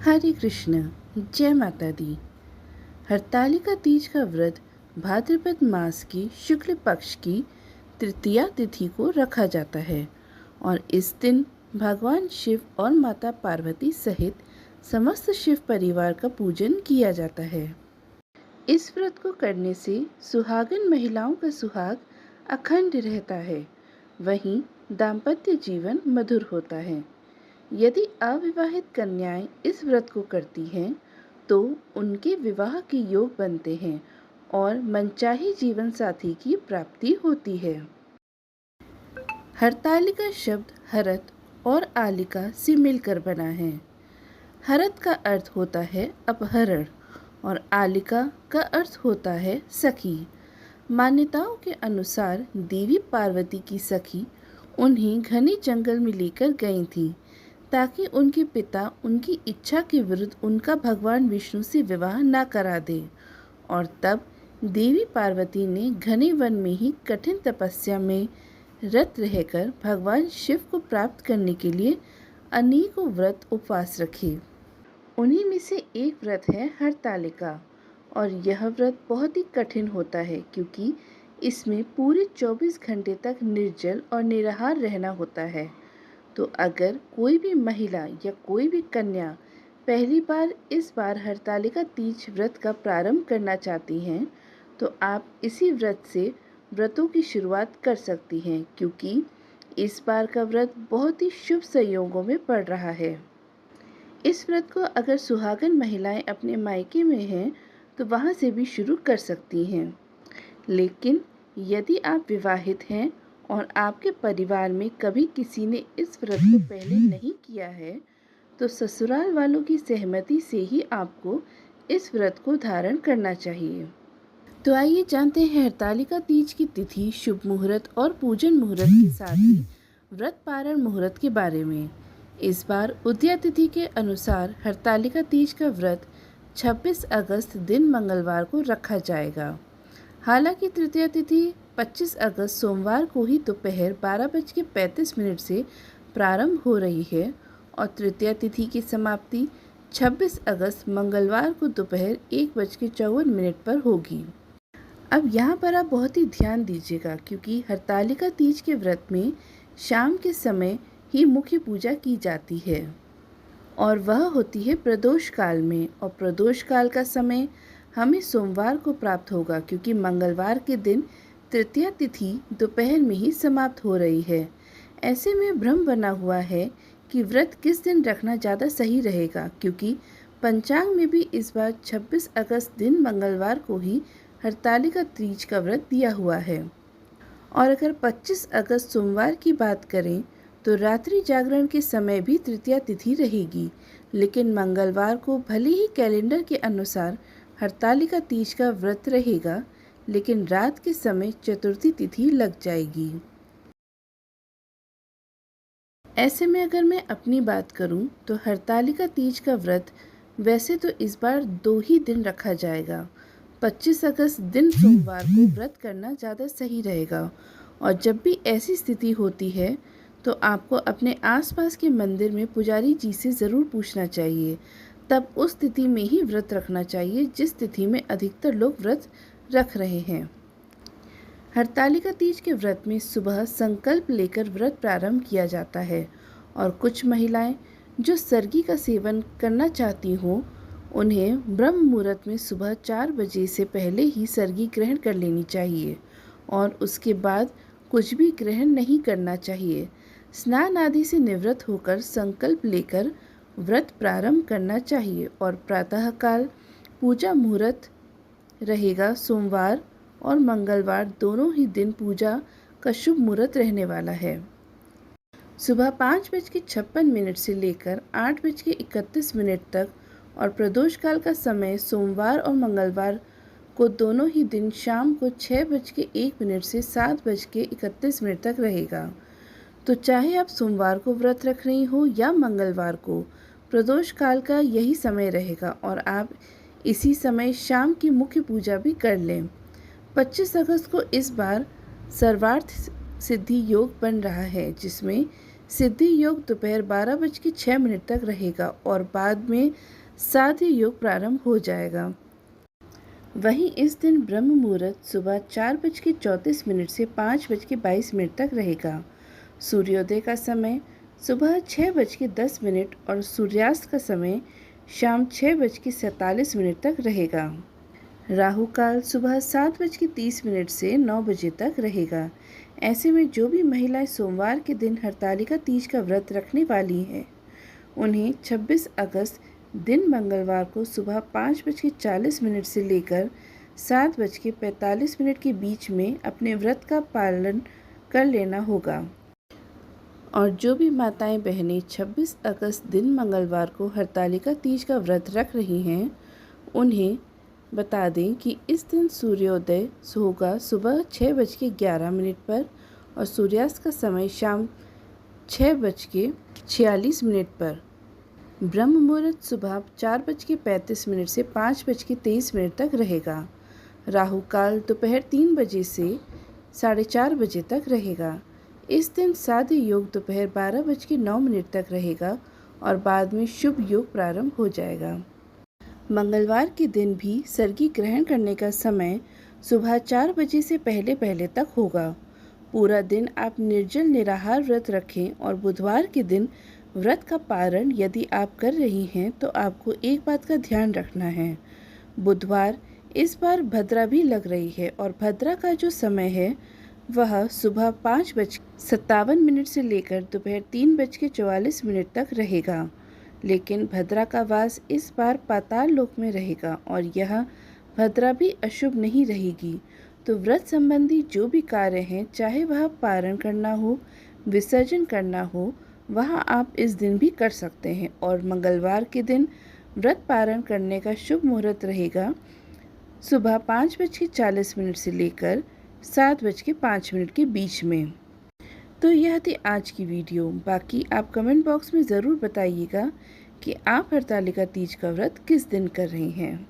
हरे कृष्ण। जय माता दी। हरतालिका तीज का व्रत भाद्रपद मास की शुक्ल पक्ष की तृतीया तिथि को रखा जाता है और इस दिन भगवान शिव और माता पार्वती सहित समस्त शिव परिवार का पूजन किया जाता है। इस व्रत को करने से सुहागन महिलाओं का सुहाग अखंड रहता है, वहीं दाम्पत्य जीवन मधुर होता है। यदि अविवाहित कन्याएं इस व्रत को करती हैं तो उनके विवाह के योग बनते हैं और मनचाही जीवन साथी की प्राप्ति होती है। हरतालिका शब्द हरत और आलिका से मिलकर बना है। हरत का अर्थ होता है अपहरण और आलिका का अर्थ होता है सखी। मान्यताओं के अनुसार देवी पार्वती की सखी उन्हें घने जंगल में लेकर गई थी ताकि उनके पिता उनकी इच्छा के विरुद्ध उनका भगवान विष्णु से विवाह न करा दे, और तब देवी पार्वती ने घने वन में ही कठिन तपस्या में रत रहकर भगवान शिव को प्राप्त करने के लिए अनेकों व्रत उपवास रखे। उन्हीं में से एक व्रत है हरतालिका, और यह व्रत बहुत ही कठिन होता है क्योंकि इसमें पूरे 24 घंटे तक निर्जल और निराहार रहना होता है। तो अगर कोई भी महिला या कोई भी कन्या पहली बार इस बार हरतालिका तीज व्रत का प्रारंभ करना चाहती हैं तो आप इसी व्रत से व्रतों की शुरुआत कर सकती हैं, क्योंकि इस बार का व्रत बहुत ही शुभ संयोगों में पड़ रहा है। इस व्रत को अगर सुहागन महिलाएं अपने मायके में हैं तो वहां से भी शुरू कर सकती हैं, लेकिन यदि आप विवाहित हैं और आपके परिवार में कभी किसी ने इस व्रत को पहले नहीं किया है तो ससुराल वालों की सहमति से ही आपको इस व्रत को धारण करना चाहिए। तो आइए जानते हैं हरतालिका तीज की तिथि, शुभ मुहूर्त और पूजन मुहूर्त के साथ ही व्रत पारण मुहूर्त के बारे में। इस बार उदया तिथि के अनुसार हरतालिका तीज का व्रत 26 अगस्त दिन मंगलवार को रखा जाएगा। हालांकि तृतीया तिथि 25 अगस्त सोमवार को ही दोपहर 12:35 से प्रारंभ हो रही है और तृतीया तिथि की समाप्ति 26 अगस्त मंगलवार को दोपहर 1:54 पर होगी। अब यहाँ पर आप बहुत ही ध्यान दीजिएगा क्योंकि हरतालिका तीज के व्रत में शाम के समय ही मुख्य पूजा की जाती है और वह होती है प्रदोष काल में, और प्रदोष काल का समय हमें सोमवार को प्राप्त होगा क्योंकि मंगलवार के दिन तृतीया तिथि दोपहर में ही समाप्त हो रही है। ऐसे में भ्रम बना हुआ है कि व्रत किस दिन रखना ज़्यादा सही रहेगा, क्योंकि पंचांग में भी इस बार 26 अगस्त दिन मंगलवार को ही हरतालिका तीज का व्रत दिया हुआ है। और अगर 25 अगस्त सोमवार की बात करें तो रात्रि जागरण के समय भी तृतीया तिथि रहेगी, लेकिन मंगलवार को भले ही कैलेंडर के अनुसार हरतालिका तीज का व्रत रहेगा, लेकिन रात के समय चतुर्थी तिथि लग जाएगी। ऐसे में अगर मैं अपनी बात करूं तो हरतालिका तीज का व्रत वैसे तो इस बार 2 ही दिन रखा जाएगा। 25 अगस्त दिन सोमवार को व्रत करना ज़्यादा सही रहेगा, और जब भी ऐसी स्थिति होती है तो आपको अपने आसपास के मंदिर में पुजारी जी से ज़रूर पूछना चाहिए। तब उस तिथि में ही व्रत रखना चाहिए जिस तिथि में अधिकतर लोग व्रत रख रहे हैं। हरतालिका तीज के व्रत में सुबह संकल्प लेकर व्रत प्रारंभ किया जाता है और कुछ महिलाएं जो सर्गी का सेवन करना चाहती हों उन्हें ब्रह्म मुहूर्त में सुबह 4 बजे से पहले ही सर्गी ग्रहण कर लेनी चाहिए और उसके बाद कुछ भी ग्रहण नहीं करना चाहिए। स्नान आदि से निवृत्त होकर संकल्प लेकर व्रत प्रारंभ करना चाहिए और प्रातःकाल पूजा मुहूर्त रहेगा। सोमवार और मंगलवार दोनों ही दिन पूजा का शुभ मुहूर्त रहने वाला है। सुबह 5:56 से लेकर 8:31 तक और प्रदोष काल का समय सोमवार और मंगलवार को दोनों ही दिन शाम को 6:01 से 7:31 तक रहेगा। तो चाहे आप सोमवार को व्रत रख रही हो या मंगलवार को, प्रदोष काल का यही समय रहेगा और आप इसी समय शाम की मुख्य पूजा भी कर लें। 25 अगस्त को इस बार सर्वार्थ सिद्धि योग बन रहा है जिसमें सिद्धि योग दोपहर 12:06 तक रहेगा और बाद में साध्य योग प्रारंभ हो जाएगा। वहीं इस दिन ब्रह्म मुहूर्त सुबह 4:34 से 5:22 तक रहेगा। सूर्योदय का समय सुबह 6:10 और सूर्यास्त का समय शाम 6:47 तक रहेगा। राहु काल सुबह 7:30 से 9 बजे तक रहेगा। ऐसे में जो भी महिलाएं सोमवार के दिन हरतालिका तीज का व्रत रखने वाली हैं, उन्हें 26 अगस्त दिन मंगलवार को सुबह 5:40 से लेकर 7:45 के बीच में अपने व्रत का पालन कर लेना होगा। और जो भी माताएं बहनें 26 अगस्त दिन मंगलवार को हरतालिका तीज का व्रत रख रही हैं, उन्हें बता दें कि इस दिन सूर्योदय होगा सुबह 6:11 पर और सूर्यास्त का समय शाम 6:46 पर। ब्रह्म मुहूर्त सुबह 4:35 से 5:23 तक रहेगा। राहु काल दोपहर 3 बजे से 4:30 बजे तक रहेगा। इस दिन साध्य योग दोपहर 12:09 तक रहेगा और बाद में शुभ योग प्रारंभ हो जाएगा। मंगलवार के दिन भी सर्गी ग्रहण करने का समय सुबह 4 बजे से पहले तक होगा। पूरा दिन आप निर्जल निराहार व्रत रखें और बुधवार के दिन व्रत का पारण यदि आप कर रही हैं तो आपको एक बात का ध्यान रखना है। बुधवार इस बार भद्रा भी लग रही है और भद्रा का जो समय है वह सुबह 5:57 से लेकर दोपहर 3:44 तक रहेगा। लेकिन भद्रा का वास इस बार पाताल लोक में रहेगा और यह भद्रा भी अशुभ नहीं रहेगी। तो व्रत संबंधी जो भी कार्य हैं, चाहे वह पारण करना हो, विसर्जन करना हो, वह आप इस दिन भी कर सकते हैं। और मंगलवार के दिन व्रत पारण करने का शुभ मुहूर्त रहेगा सुबह 5:40 से लेकर 7:05 के बीच में। तो यह थी आज की वीडियो। बाकी आप कमेंट बॉक्स में ज़रूर बताइएगा कि आप हरतालिका तीज का व्रत किस दिन कर रहे हैं।